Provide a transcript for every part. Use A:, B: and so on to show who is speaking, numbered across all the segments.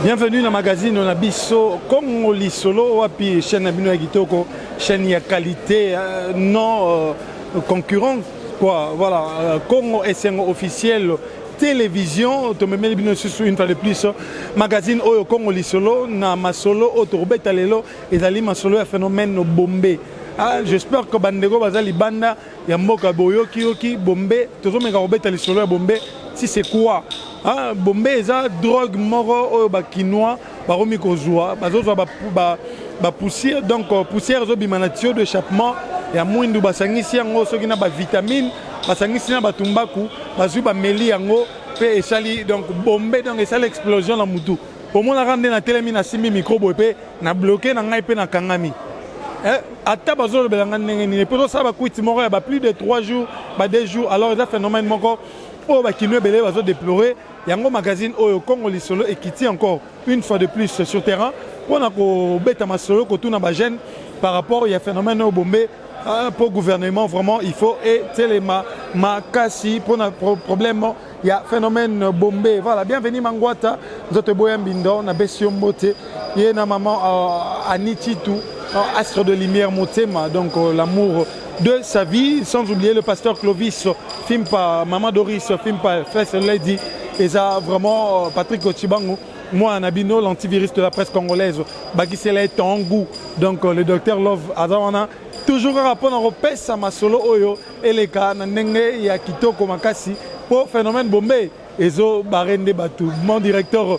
A: Bienvenue dans le magazine on a biso Congo Lisolo puis chaîne Abino Kitoko, chaîne de qualité non concurrent quoi voilà Congo SNO officiel télévision to memeli bino une fois de plus magazine oyo Congo Lisolo na masolo autorbeta lelo ezali masolo ya phénomène bombé. J'espère que bandego bazali banda ya mboka boyoki yoki bombé tozo meka robeta lisolo ya bombé si c'est quoi bombé eza drogue moko oyo ba kinois ba romi kozwa bazozwa ba poussière donc poussière zo bimana tio d'échappement ya mwindu basangisi yango soki na ba vitamine basangisi na batumbaku bazwi ba meli yango pe esali donc bombé donc esali explosion na mutu pomona rande na telemi na simbi microbe pe na bloqué na ngai pe na kangami ata bazolo belanga ndenge ni pe ça ba kuiti moko ya ba plus de 3 jours ba 2 jours alors ça phénomène moko o ba kinois belé bazo déplorer yango magazine oyo Congo Lisolo ekiti encore une fois de plus sur terrain pour na ko beta masolo ko tuna ba jeune par rapport il y a phénomène au bombé pour gouvernement vraiment il faut et téléma makasi pour na problème il y a phénomène bombé voilà bienvenue Mangwata nzoto boya mbindo na besio mbote ye na maman Anititu astre de lumière Motema donc l'amour de sa vie sans oublier le pasteur Clovis film par maman Doris film par First Lady et ça vraiment Patrick Ochibango moi Nabino l'antivirus de la presse congolaise Bakisela est en goût donc le docteur Love Azawana toujours un rapport en repès à ma solo oyo et les cas nenge ya kitoko makasi pour phénomène bombé et zo barende batu mon directeur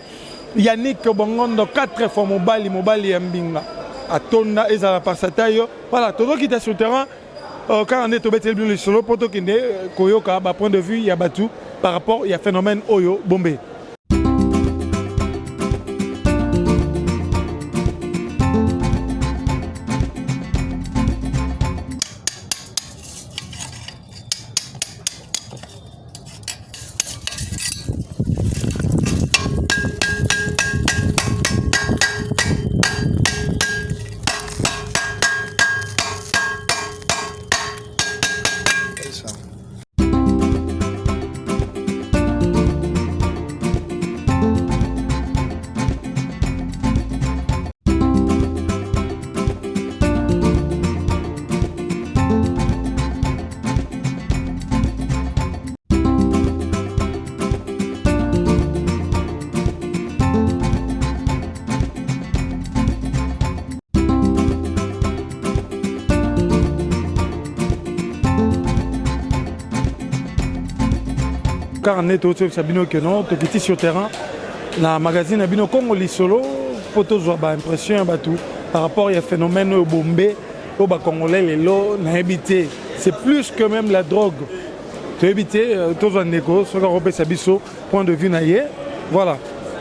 A: Yannick Bongondo 4 fois mobile yambinga atonda ezala par satayo voilà todo qui est sur le terrain quand on est au betel bien solo poto kinde koyoka ba point de vue ya batu par rapport il y a phénomène oyo bombé. Car on est au Sabino que non, tout petit sur terrain, la magazine Abino Congo Lisolo, photo soit impression tout par rapport à phénomène bombé au bas congolais les lots n'a habité. C'est plus que même la drogue. Tu as habité tous en négo, sur la Sabiso, point de vue naïe. Voilà.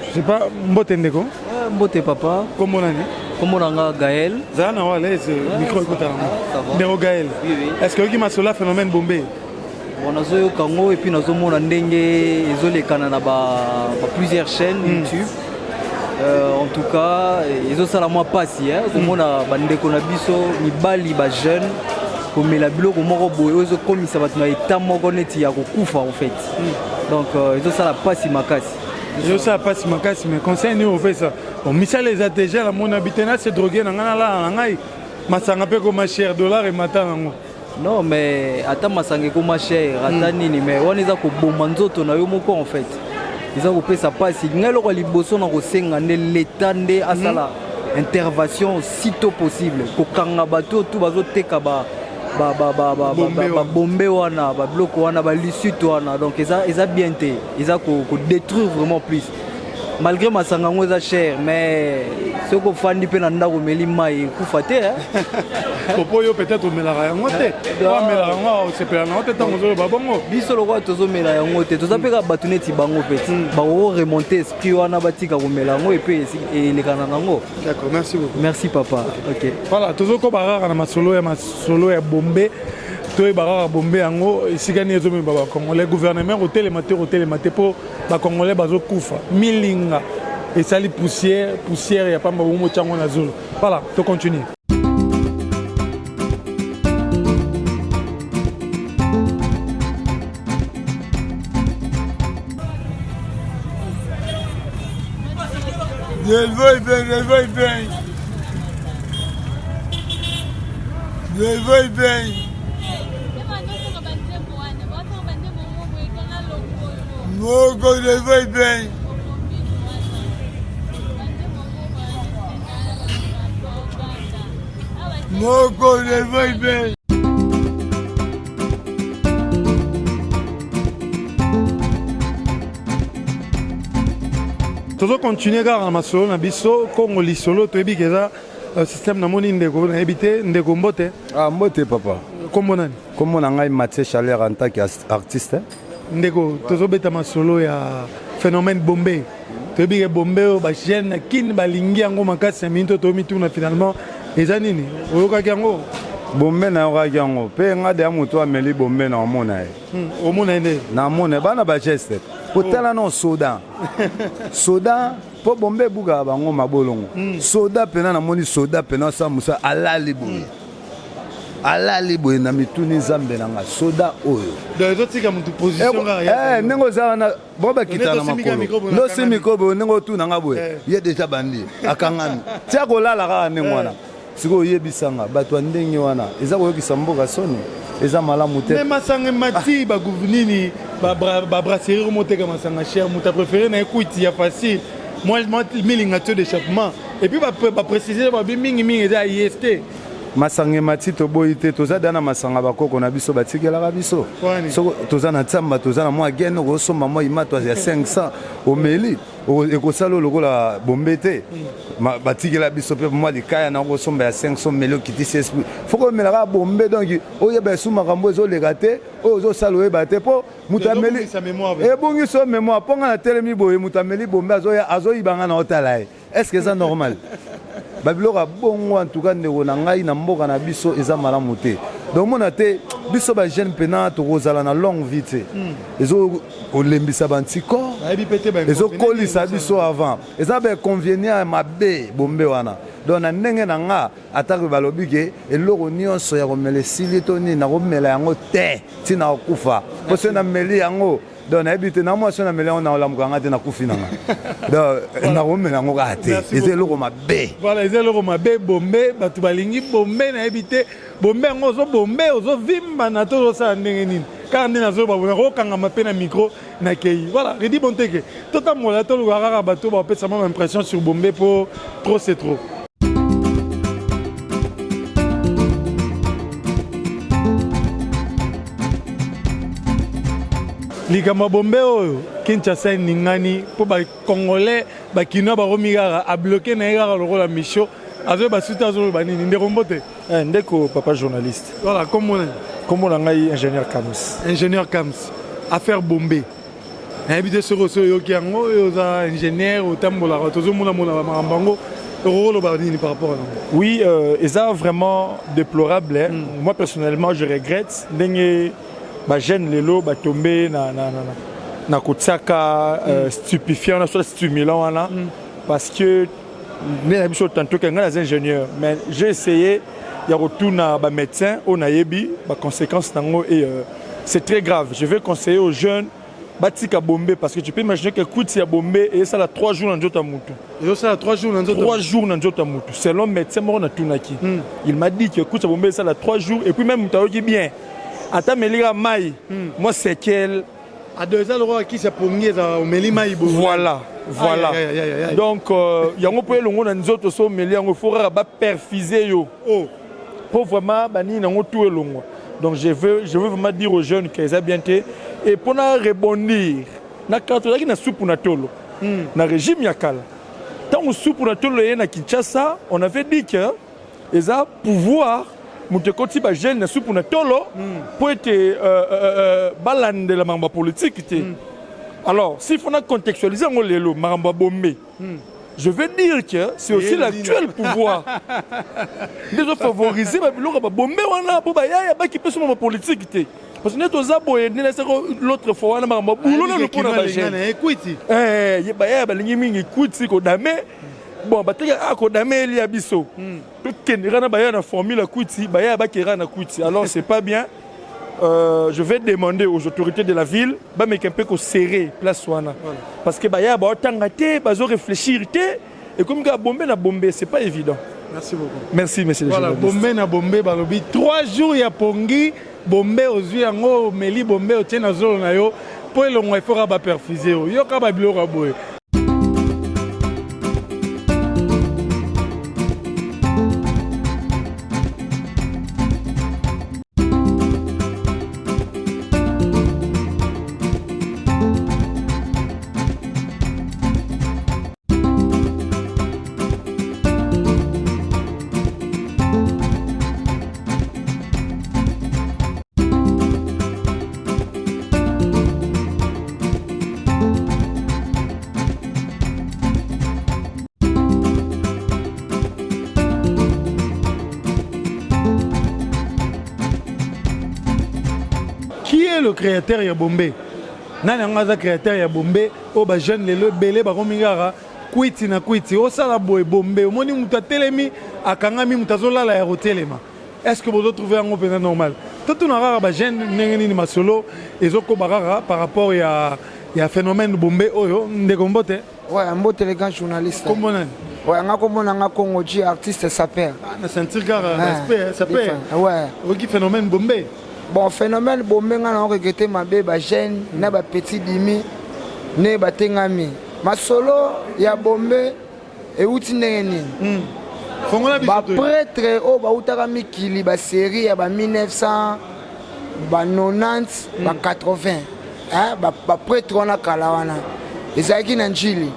A: Je sais pas, mbote ndeko.
B: Mbote papa.
A: Comment on a dit?
B: Comment on a Gaël?
A: Zana wa l'aise micro écoute Néo Gaël.
B: Oui oui.
A: Est-ce que qui m'a sur la phénomène bombé?
B: On a zoyo Kango et puis nous avons un dengue isolé Canada plusieurs chaînes YouTube. En tout cas, ils ont ça la moi passé. Comme on a bandé qu'on a biso ni bali ba jeune comme la bilo comme on boyo ils ont comme ça va tenir état mogoneti ya kufa en fait. Donc ils ont ça la passe makasi.
A: Ils ont ça la passe makasi mais conseil nous on fait ça. On Michel les a déjà la mon habitant c'est drogué na ngana la ngai. Masanga pe comme cher dollar et matin.
B: Non mais attends masange comme cher attends nini mais on est à ko bomanzoto na yo moko en fait ils ont coupé ça passe ngelo ko liboso na ko senga ne l'état nde asala intervention sitôt possible ko kanga bato tout bazo teka ba bombé wana ba bloc wana ba lisuite wana donc ils a bien té ils a ko détruire vraiment plus malgré masanga ngo za cher mais ce qu'on fait ni pe na ndako meli mai kufa te
A: popo yo peut-être omelaka yango te omelaka yango osepela nango te ntango ozoloba bongo
B: biso lokola tozomela yango te tozapeka bato neti bango peti bako remonter esprit wana batika komela yango epe elekana nango.
A: D'accord, merci beaucoup.
B: Merci papa. Ok.
A: Voilà tozokoba kaka na masolo ya bombé toyeba kaka bombé yango esikani ezomeba bakongolais gouvernement kotelema te mpo bakongolais bazokufa milinga esali poussière ya pamba bomo tiango na zolo. Voilà to continue. Toujours continuer car na masolo na biso Congo lisolo to ebiki za système na moni ndeko na ebité ndeko mbote.
C: Ah mbote papa.
A: Kombo nani?
C: Kombo na ngai Mathieu Chalère en tant qu'artiste.
A: Ndeko toujours beta masolo ya phénomène Bombé. To ebiki Bombé ba jeune kin balingi yango makasi 5 minutes to mituna finalement eza nini? Oyoka yango?
C: Bombé na yoka yango. Pe nga de amuto ameli Bombé na omona ye.
A: Omona ende.
C: Na mona bana ba geste. Potela non soda. Soda po Bombé buga bango mabolongo. Soda pena na moni soda pena sa musa alali boye. Alali boye na mituni zambe nanga soda oyo.
A: De zotika mutu position ga.
C: Nengo za na boba kitana makolo. Ndo si mikobo nengo tu nanga boye. Ye deja bandi akangami. Tia ko lala ga nengo na. Siko yebisanga bato ndenge wana. Eza ko yokisa mboka soni. Eza malamu te.
A: Mais masanga mati ba gouvernini ba brasserie remonter comme masanga cher muta préféré na écoute ya facile. Moi milinga de d'échappement et puis ba préciser ba mingi eza IST.
C: Masanga mati to boyite toza dana masanga bakoko na biso batikela biso. Soko toza na tsamba toza na mwa geno ko somba mwa imatwa ya 500 omeli ekosalo lokola bombete batikela biso pe mwa likaya na ko somba ya 500 melo kitisi esprit. Foko melaka bombe donc oye ba suma kambo zo legate ozo salo e bate po mutameli e bongi so mémoire ponga na telemi boye mutameli bombe azo ibanga na otala. Est-ce que c'est normal? Babilora bongo en tout cas ndeko na ngai na mboka na biso eza malamu te. Donc mona te biso ba jeune pena to kozala na longue vie te. Ezo olembisa bantiko. Ezo kolisa biso avant. Eza be convenient mabe bombe wana. Donc na ndenge na nga atake balobi ke eloko nyonso ya komela silito ni na komela yango te tina okufa. Poso na meli yango donc na habité na moi na meli na olamuka ngate na kufi nanga. Donc na komela yango ka te. Eza eloko mabe.
A: Voilà, eza eloko mabe bombe batu balingi bombe na habité bombe ngo zo bombe ozo vimba na to sa ndenge nini. Quand on a zo ba ko kanga mape na micro na kei. Voilà, je dis bon teke. Tota mola to lo rara bato ba peut ça m'a impression sur bombe pour trop c'est trop. Likama bombe oyo Kinshasa ningani po ba congolais ba kino ba romigara a bloqué na ngara lokola mission azo ba suta zo ba nini ndeko mbote
D: ndeko papa journaliste.
A: Voilà comme
D: on a ingénieur Kams.
A: Ingénieur Kams affaire bombe. Habité sur so yo kiango yo za ingénieur au tambola tozo mona marambango rolo ba nini par rapport à nous.
D: Oui, et ça vraiment déplorable. Moi personnellement je regrette ndenge ba jeune lelo ba tomber na kotsaka stupéfiant soit stimulant wana parce que les habitudes tantôt que les ingénieurs mais j'ai essayé il y a retour na ba médecin au nayebi ba conséquences nango et c'est très grave. Je vais conseiller aux jeunes batika bombe parce que tu peux imaginer que kuti ya bombe et ça là 3 jours dans nzota mutu.
A: Et ça là 3 jours dans nzota
D: 3 jours dans nzota mutu. Selon médecin mo na tunaki. Il m'a dit que kuti ya bombe ça là 3 jours et puis même mutaoki bien. Ata melira mai moi c'est qu'elle
A: à 2 ans le roi qui s'est promené au meli mai
D: voilà donc yango po elongo na nzoto so meli yango fora ba perfiser yo pour vraiment bani nango tout elongo donc je veux vraiment dire aux jeunes que ça bien té et pour na rebondir na katolaki na soupe na tolo na régime yakala tant soupe na tolo na Kinshasa on avait dit que ça pouvoir mutekoti ba jeune na soupe na tolo pour être balande la mamba politique. Alors, s'il faut contextualiser en lelo maramba bombe, je veux dire que c'est aussi l'actuel pouvoir de favoriser ba biloko ba bombe wana pour ba ya ba qui peut sur ma politique. Parce que nous avons l'autre fois maramba boulot na le pour ba jeune. Ba ya ba lingi mingi kwiti ko dame. Bon, il y a biso. Tout kenira ba ya na formule kwiti, ba ya ba kera na kwiti. Alors c'est pas bien. Je vais demander aux autorités de la ville de me serrer place wana parce que ba ya ba tangate ba zo réfléchir té Et comme il y a Bombé na Bombé, c'est pas évident.
A: Merci beaucoup.
D: Merci, monsieur le
A: voilà,
D: journaliste.
A: Bombé na Bombé, balobi 3 jours ya pongi, Bombé ozui yango meli Bombé otien na zolo na yo, po elongo efora ba perfuser yo. Yo ka ba biloko boye. Qui est le créateur ya Bombé? Nani anga créateur ya Bombé? O ba jeune lelo belé ba komingara kwiti na kwiti o sala boy Bombé. Omoni muta telemi akangami mutazola la ya hotelema. Est-ce que vous trouvez un peu normal? Tout on a ba jeune nengeni masolo ezoko barara par rapport ya phénomène Bombé oyo ndegombote.
E: Ouais, un beau télégant journaliste.
A: Comment on
E: ouais, on a comme on a Congoji artiste sapeur.
A: na sentir car respect ça peut.
E: Ouais.
A: Qui phénomène Bombé.
E: Bon, phénomène Bombé, on a regretté ma bébé jeune, na ba petit dimi, ne ba tengami. Ma solo, ya Bombé et outi nengeni. Ba prêtre o ba utaka mikili ba série ya ba 1900 ba 90 ba 80. Hein, ba prêtre on a kala wana. Ezaki na njili.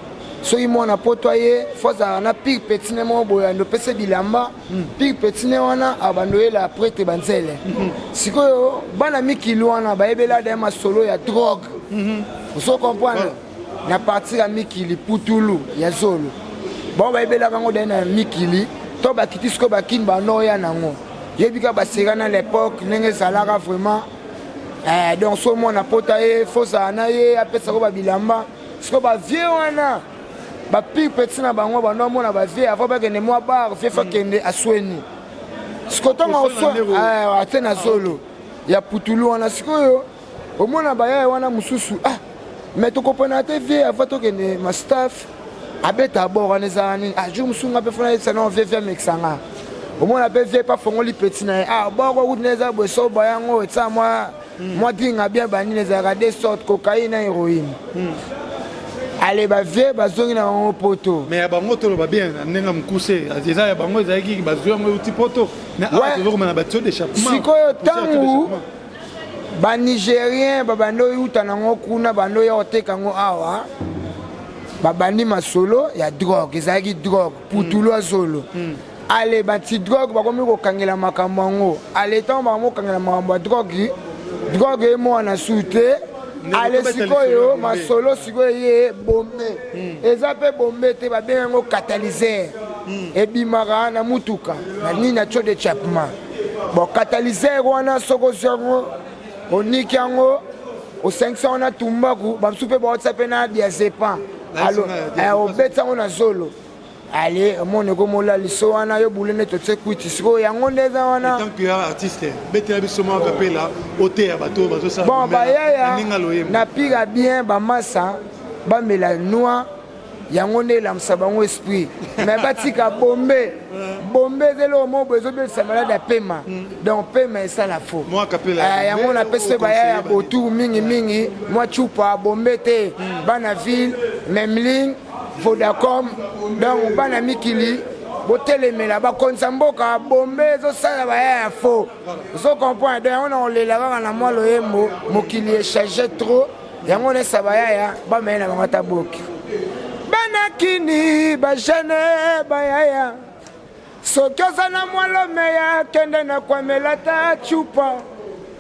E: So il m'a potoyé, forza na pire petit ne mo boya no pese bilamba, pire petit ne wana abandoye la prêtre banzele. Sikoyo bana mikili wana ba ebela de ma solo ya drogue. Vous comprenez? Na partir ya mikili putulu ya zolo. Bon ba ebela kango de na mikili, to ba kitisko ba kin ba no ya nango. Yebika ba serana l'époque nenge salara vraiment. Donc so mo na potaye, forza na ye apesa ko ba bilamba. Siko ba vieux wana ba pire petit na bango ba no mona ba vie avant ba kende moi bar fait fa kende asweni sikotonga oso atena solo ya putulu wana sikoyo omona ba ya wana mususu mais to kopona te vie avant to kende ma staff abeta bord wana zani jour musunga pe fona ça non vie mexanga omona pe vie pas fongoli petit na bord ko neza bo so ba yango etsa moi dinga bien bani neza ga des sortes cocaïne et héroïne. Allez, bah, vieux, bah, zongi na mon poto.
A: Mais bah, moi, tout va bien. N'enga m'cousser. Déjà, y a bah, moi, j'ai qui bah, zongi mon petit poto. Mais ah, toujours comme un bateau d'échappement.
E: Si quoi, tant bah, Nigérien, bah, bando yuta na ngokuna, bando ya ote kango awa. Bah, bandi ma solo, y a drogue. Ezaki drogue. Putulo a solo. Allez, bah, ti drogue, bah, comme ko kangela makambango. Allez, tant bah, mo kangela makambo drogue. Drogue est moi na soute. Allez, sikoyo, ma solo sikoyo ye Bombé. Ezape Bombé te ba bien ngo catalyseur. Et bimara na mutuka. Na ni na cho de chapement. Bon catalyseur wana soko zongo. Oniki yango au 500 na tumbaku, ba msupe ba WhatsApp na diazepan. Alors, au beta on a solo. Allez, mon ego mola liso wana yo bulene to tse kwiti siko yango ndeza wana.
A: Tant que artiste, bete la bisoma kapela, ote ya bato bazo sa.
E: Bon ba ya na pira bien ba massa, ba mela noa yango ne la msabango esprit. Mais batika Bombé. Bombé zelo mo bezo be samala da pema. Donc pema ça la faux.
A: Moi kapela.
E: Yango na pese ba ya botu mingi moi chupa Bombé te bana ville Memling Vodacom donc bana mikili botelemela ba konzamboka Bombé zo sala ba ya faux. Vous comprenez donc on le lava na moi lo yembo mokili échange trop yango ne sabaya ya ba mena ngata boki. Bana kini ba jene ba ya sokoza na moi lo meya kende na kwamela ta chupa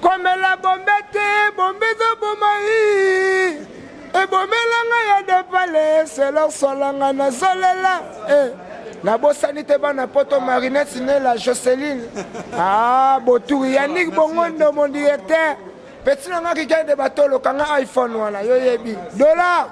E: komela Bombé te Bombé zo bomai. Et bomelanga ya de palais, c'est leur solanga na zolela. Na bosanité bana poto marinette siné la Jocelyne. Botou Yannick Bongondo mon directeur. Petit nanga qui gagne des bateaux le kanga iPhone wala yo yebi. Dollar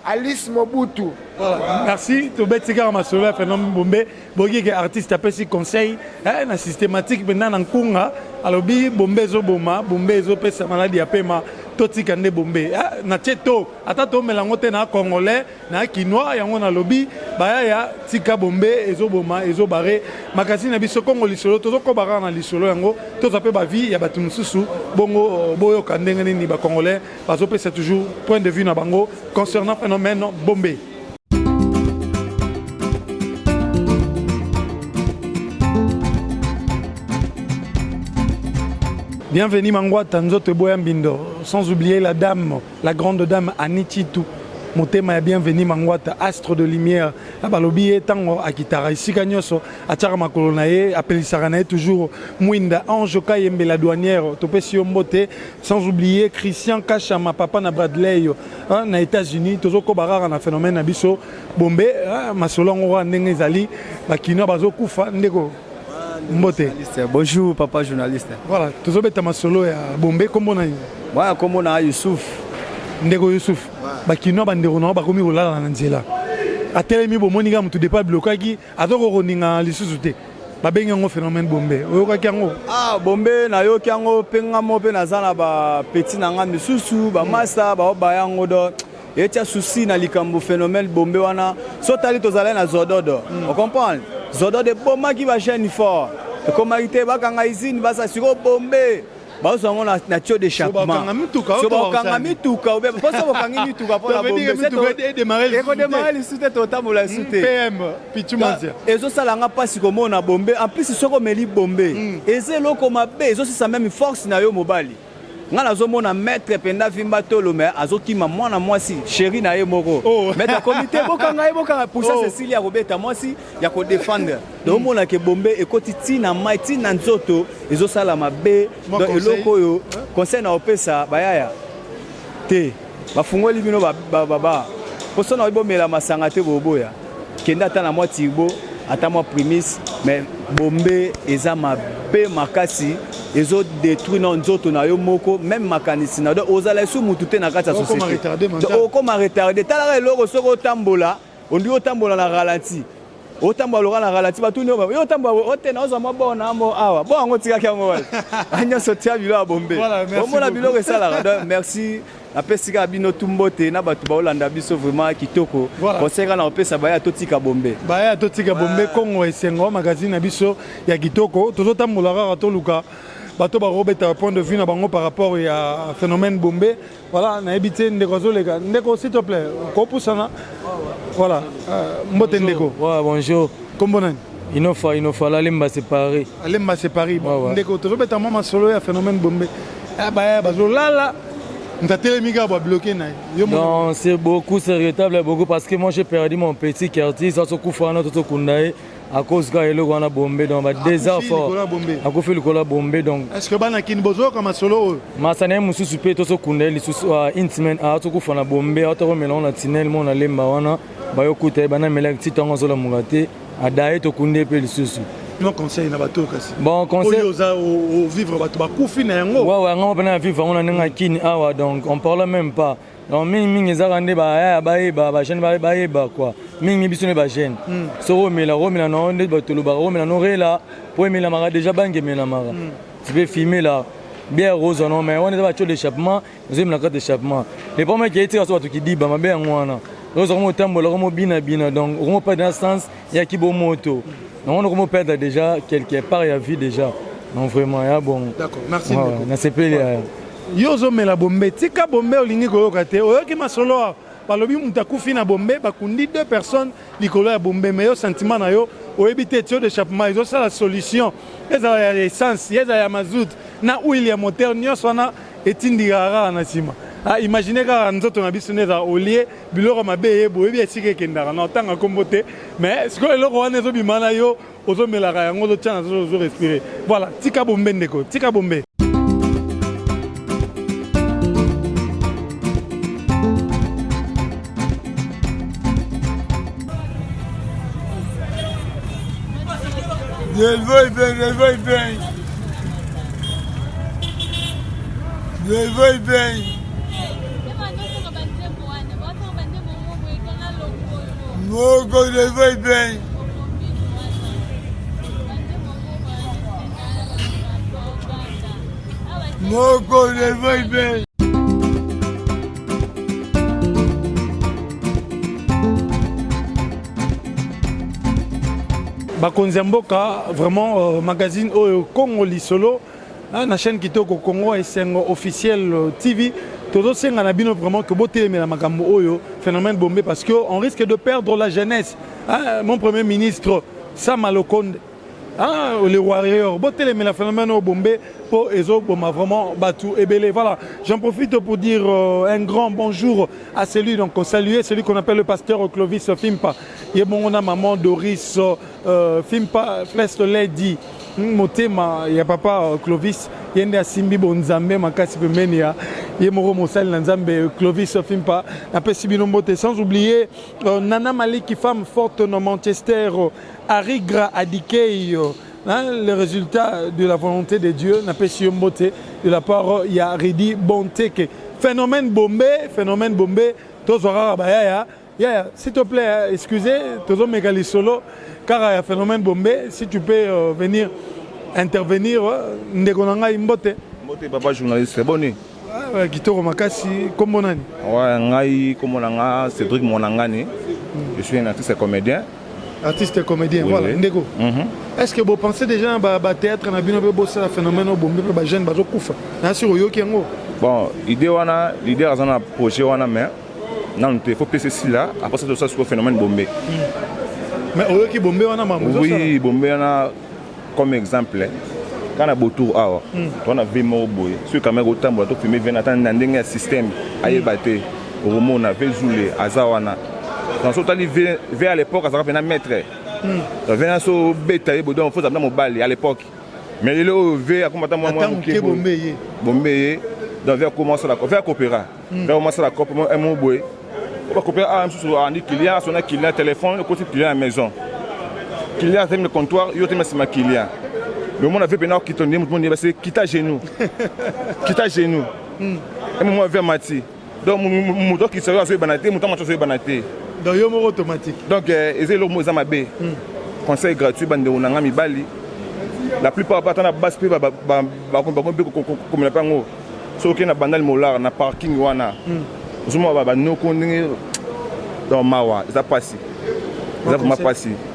E: Alice Mobutu.
A: Voilà. Merci. To betika ma solo phénomène Bombé. Bogi que artiste appelle si conseil na systématique maintenant en kunga. Alors bi Bombé zo boma, Bombé zo pesa maladie apema. totika nde bombe na cheto ata to melango te na congolais na kinois yango na lobi baya ya tika bombe ezoboma ezobare makasi na biso kongo lisolo tozokobaka na lisolo yango tozape ba vie ya batu mususu bongo boyoka ndenge nini ba congolais bazopesa toujours point de vue na bango concernant phénomène bombe. Bienvenue Mangwata Nzoto Boyambindo, sans oublier la dame, la grande dame Anichitu. Motema bienvenue Mangwata, astre de lumière. Abalobi etango akitara ici kanyoso, atara makolonae, apelisaranae toujours Mwinda Ange Kayembe la douanière, Topesi Mbote, sans oublier Christian Kachama, papa na Bradley, na États-Unis, tozoko barara na phénomène na biso bombe, masolongo wa ndenge zali, bakino bazo kufa ndeko. Mbote.
B: Bonjour papa journaliste.
A: Voilà, tu as ma solo ya bombe comment na
B: Moi comment na Youssouf.
A: Ndeko Youssouf. Ba kino ba ndeko na ba komi rolala na nzela. Atelemi bo moninga mutu de pas blokaki, adoko roninga lisusu te. Ba benga ngo phénomène bombe. Oyo ka kyango.
B: Ah bombe na yo kyango penga mo pe na zana ba petit na nga misusu ba masa ba ba yango do. Etia souci na likambo phénomène bombe wana. So tali to zala na zododo. On comprend? Zodo de bomba qui va chaîne fort. Et comme il va quand usine va s'assurer bomber. Bah on a nature d'échappement. Sur bakangami tuka ou bien parce que bakangami tuka pour la bombe.
A: C'est démarrer.
B: Et démarrer le soute total pour la soute.
A: PM pichumanzia.
B: Et ça la nga pas si comme on a bombé. En plus c'est comme meli bombé. Et c'est là comme bé, ça c'est sa même force na yo mobali. Nga nazomona maître penda vimba tolo mais azokima mwana mwasi chéri na ye moko maître comité bokanga pour ça Cécilia Robeta mwasi ya ko défendre donc mona ke bombe ekoti tina maiti na nzoto ezosala mabe donc eloko yo conseil na opesa bayaya te bafungoli bino baba poso na ibomela masanga te boboya kenda ata na mwati bo ata mwa prémisse mais bombe eza mabe makasi ezo détruit na nzoto na yo moko même makanisi na do ozala sous mutute na kati ya société donc comme retardé tala eloko soko tambola ondi otambola na ralenti otambola na ralenti batuni yo tambola otena ozama bona mo awa bon ngo tika kyango wala anya sotia bilo bombe omona bilo resala donc merci apesika bino tumbote na batu baolanda biso vraiment kitoko conseil na opesa baya totika bombe Kongo esengo magazine na biso ya kitoko tozotambola kaka toluka bato ba robeta point de vue na bango par rapport à phénomène bombe voilà na ebité ndeko zoleka ndeko s'il te plaît ko pusana voilà mbote ndeko
F: bonjour
A: kombo nani
F: inofa la lemba séparé
A: ndeko tozobeta mama solo ya phénomène bombe ba bazolala bloqué.
F: Non, c'est beaucoup, c'est regrettable beaucoup parce que moi j'ai perdu mon petit quartier, ça se couvre à cause de la bombe, donc des efforts. À cause de la bombe, donc.
A: Est-ce que Banakin Bozo comme solo?
F: Masane musu super to so kunde, su intimate à to couvre la bombe, à to melon la tinel mon alemba wana, bayo kute bana melek titango zola mugate, à dae to kunde pe lisusu.
A: Non conseil na bato kasi.
F: Bon conseil
A: au vivre bato ba kufi na yango.
F: Ouais on va vivre on a nga kini awa donc on parle même pas. Donc mingi ezarande ba jeune ba quoi. Mingi biso ne ba jeune. So romela non de bato lo ba romela no rela pour mela mara déjà bange mela mara. Tu peux filmer là. Bien rose non mais on est ba d'échappement, nous aime la carte d'échappement. Les premiers qui étaient sur qui dit ba mabe ngwana. Nous avons tambola romo bina donc romo pas dans sens ya kibo moto. On a perdu déjà quelque part, il y a vu déjà. Non, vraiment, il y a bon.
A: D'accord, merci.
F: Yozo
A: me la bombe. Tika bombe au ligne ko kate. O yoki masolo. Balobi mutakufi na bombe, bakundi deux personnes likolo ya bombe mais yo sentiment na yo o ebité tio d'échappement, ils ont ça la solution. Eza ya essence, eza ya mazout, na huile ya moteur nyonso na etindi rara na sima. Ah, imaginez que nous avons besoin au lieu de l'eau ma bé, boebi esike kendara na tanga kombote, mais ce que l'eau wana zo bimana yo, ozo melara yango zo tana zo respirer. Voilà, tika bombe ndeko, tika bombe.
G: Je vais Moko je vais bien. Moko je vais bien.
A: bakonzi mboka vraiment magazine oyo Congo lisolo na chaîne kitoko Congo esengo officiel TV todo senga na bino vraiment que botelemela makambo oyo phénomène Bombé parce que on risque de perdre la jeunesse. Mon premier ministre Sam Lokonde le warrior botelemela phénomène au Bombé pour ezo boma vraiment batu ebele. Voilà, j'en profite pour dire un grand bonjour à celui donc saluer celui qu'on appelle le pasteur Clovis Fimpa. Il y a mon maman Doris Fimpa Flest Lady motema ya papa Clovis yende asimbi bonzambe makasi pemeni ya ye moko mosali na nzambe Clovis Fimpa na pesi bino mbote sans oublier Nana Maliki femme forte na Manchester Arigra Adikei le résultat de la volonté de Dieu na pesi mbote de la part ya Ridi Bonteke phénomène Bombé tozora bayaya s'il te plaît excusez tozo megali solo car il y a phénomène Bombé si tu peux venir intervenir ndekonanga imbote
H: papa journaliste c'est bon
A: kitoko makasi kombo nani
H: ouais ngai kombo nanga Cédric Monangani je suis un artiste comédien
A: voilà ndeko est-ce que vous pensez déjà ba théâtre na bino be bossa la phénomène Bombé ba jeune bazo kufa na sur yoki ngo
H: bon idée wana l'idée azana projet wana mais non il faut passer ceci là après ça sur le phénomène Bombé
A: mais yoki Bombé wana mamuzo
H: oui Bombé wana comme exemple quand on a beau tour on a vu mon boy sur caméra autant pour filmer venant dans un système aïe batté au moment on avait joué azawana dans ce temps vers à l'époque ça rappelle un maître venant sur bêta et bodon faut amener mon balle à l'époque mais il est vers comment moi Bombé donc vers commencer la vers coopérer vers commencer la cop mon boy on va coopérer à un sur un client son client téléphone le côté client à la maison client termine le comptoir il termine ma client le monde avait bien qui tourne tout le monde dit quitte à genoux et moi vers Mati donc mon doc qui serait sur banaté mon temps sur banaté
A: donc yo mo automatique
H: donc ezé lo mo zamabe conseil gratuit bande onanga mibali la plupart pas na base pe ba comme la pango so que na bandal molar na parking wana zomo ba no kondingi dans mawa ça passe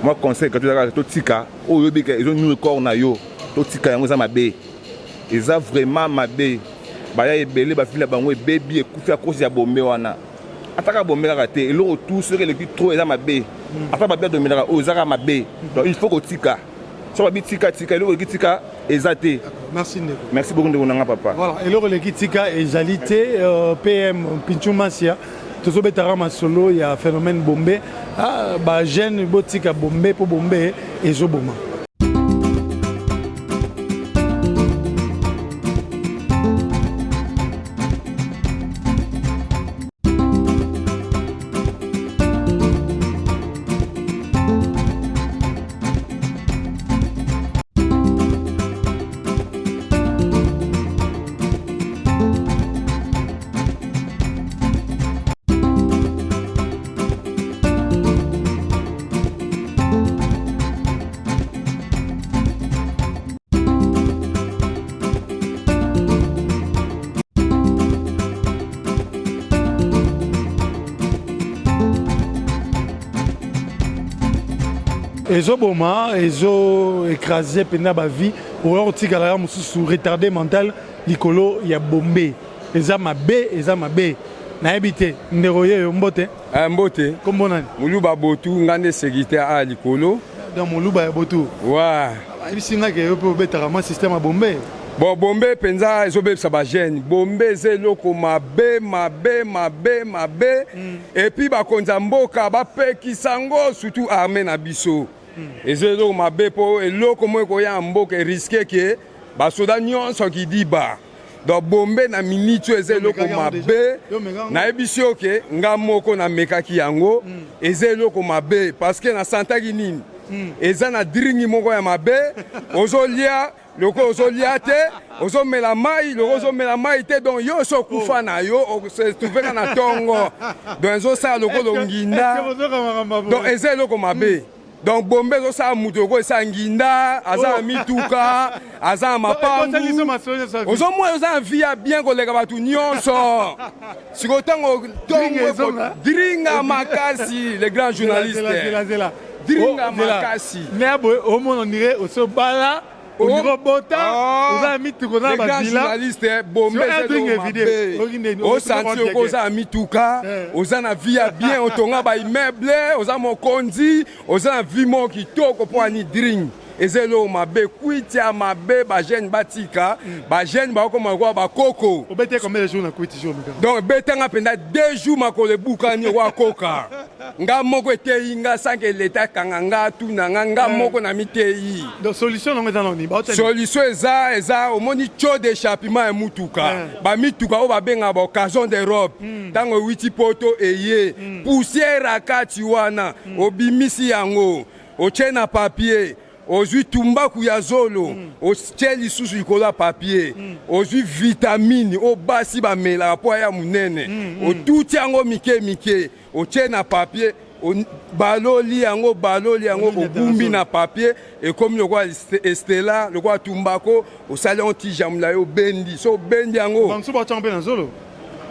H: moi conseil quand tu as tout tika o yobi que ils ont nous corps na yo tout tika yango za mabe eza vraiment mabe ba ya ebele ba fila bango baby ekufi à cause ya Bombé wana ataka Bombé raté et le retour serait le plus trop eza mabe ataka ba bien dominera o za mabe donc il faut que tika so ba tika le tika ezate merci beaucoup ndeko nanga papa
A: voilà et le tika ezalité PM Pinchumasia tous betara masolo il y a phénomène Bombé ba jeune botika Bombé pour Bombé et zoboma ezoboma ezo écraser pena ba vie ou otikala mususu retardé mental likolo ya Bombé eza mabe na ebité nderoye mbote
I: mbote
A: kombo nani
I: muluba botu ngande sécurité a likolo
A: dans muluba ya botu
I: wa
A: ibisinga ke yo po betara ma système a Bombé
I: bon Bombé penza ezobebisa ba jeune Bombé zeloko mabe et puis bakonza mboka bapekisango surtout armée na biso ezelo mabe po eloko moko ya mboka risqué que basoda nyonso ki diba donc Bombé na minute ezelo ko mabe na ebisio ke nga moko na mekaki yango ezelo ko mabe parce que na santaki nini eza na dringi moko ya mabe ozolia loko ozolia te ozomela mai loko ozomela mai te donc yo so kufa na yo se trouver na tongo donc ezosa loko longinda donc ezelo ko mabe donc Bombé ça mutoko ça nginda aza mituka aza mapangu ozo moi oza via bien koleka batu nyonso sikotango tongo dringa makasi les grands journalistes dringa makasi
A: au monde on dirait au sobala au robota aux amis tout qu'on a
I: les grands journalistes bombe au senti aux amis tout cas aux ana vie bien au tonga ba immeuble aux amis kondi aux ana vie mon kitoko pour ani drink ezelo mabe kuitia mabe ba jeune batika ba jeune ba koma kwa ba koko
A: obete combien de jours na kuiti jour
I: donc betanga penda 2 jours makole bukani wa koka nga moko etei nga sanke leta kanganga tuna nga moko na mitei
A: donc solution non ezana ni ba
I: solution eza omoni cho d'échappement ya mutuka ba mituka o ba benga ba occasion d'Europe tango witi poto eye poussière akati wana obimisi yango ochena papier ozwi tumbaku ya zolo otie lisusu likolo ya papier ozwi vitamine obasi bamela po ya munene otuti yango mike otie na papier baloli yango obumbi na papier ekomi lokwa estela lokwa tumbako osali yango tijamula yo bendi so bendi yango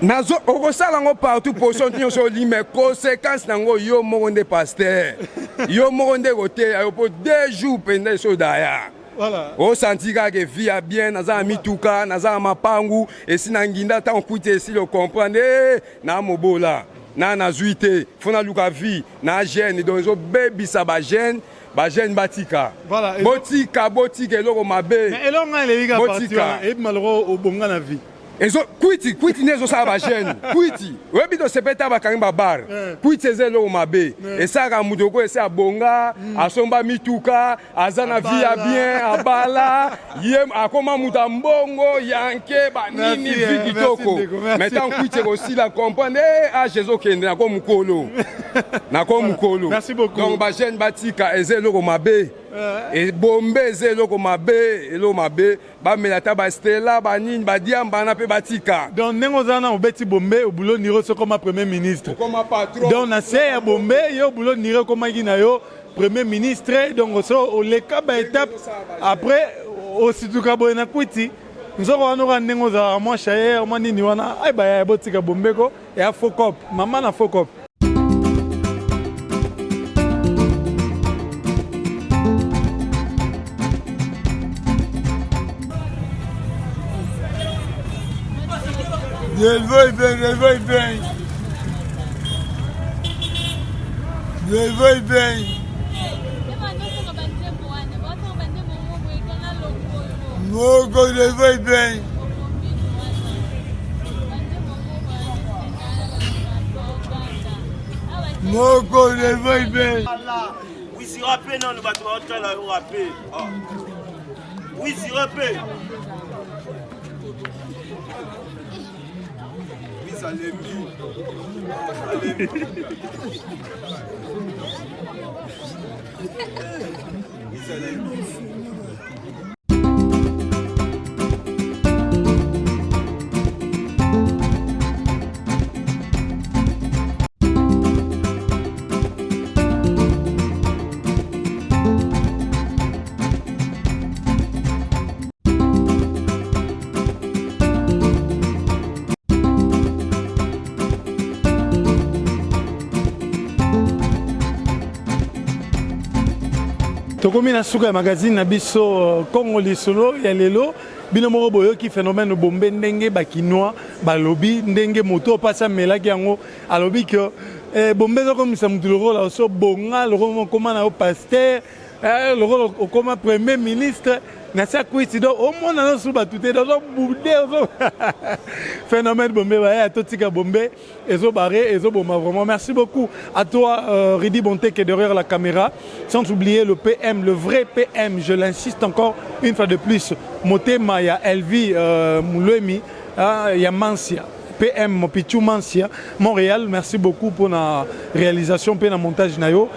I: nazo okosala yango partout poso nyonso olime conséquence nango yo moko nde pasteur yo moko nde koteya yo po 2 jours pende so daya osanti kaka vie ya bien naza na mituka naza na mapangu esi na nginda ntango okuti esi locomprendre na mobola na nazwi te fo naluka vie na jeune donc ezobebisa bagene batika botika eloko mabe
A: botika malheureux obonga na vie
I: ezo kwiti nezo sala ba jeune kwiti webi to sepeta ba kangba bar kwiti ezelo mabe esaka muto ko ese abonga asomba mituka azana via bien abala yem akoma muta mbongo yanke ba nini viki toko metan kwiti ko sila comprendre jezo kende na ko mukolo
A: merci beaucoup
I: donc ba jeune batika ezelo mabe et bombe ezelo mabe elo mabe ba melata ba stella ba nini ba diamba na pe batika
A: donc nengo zana obeti bombe obulo niro so comme premier ministre
I: comme patron
A: donc na se bombe yo obulo niro comme ngina yo premier ministre donc so o leka ba étape après osituka boye na kwiti nzoko wana ka nengo za moi chayer moi nini wana ay ba ya botika bombe ko ya fokop mama na fokop
G: Je veux bien. Moko je veux bien. Moko je veux bien.
J: Oui, si rappelé non, nous battons autre là, on rappelle. Oui, si rappelé.
A: tokomi na suka ya magazine na biso Congo lisolo ya lelo bino moko boyoki phénomène bombe ndenge bakinois balobi ndenge moto pasa melaki yango alobi que bombe zokomisa mutu lokola so bonga lokoma koma na pasteur lokola okoma premier ministre na sa kwiti do omona no suba tuté do boudé phénomène bombe ba totika bombe ezo barré ezo bomba vraiment merci beaucoup à toi Ridi Bonté qui est derrière la caméra sans oublier le PM le vrai PM je l'insiste encore une fois de plus Motema ya Elvi Mulemi ya Mansia PM Mopichu Mansia Montréal merci beaucoup pour la réalisation et le montage nayo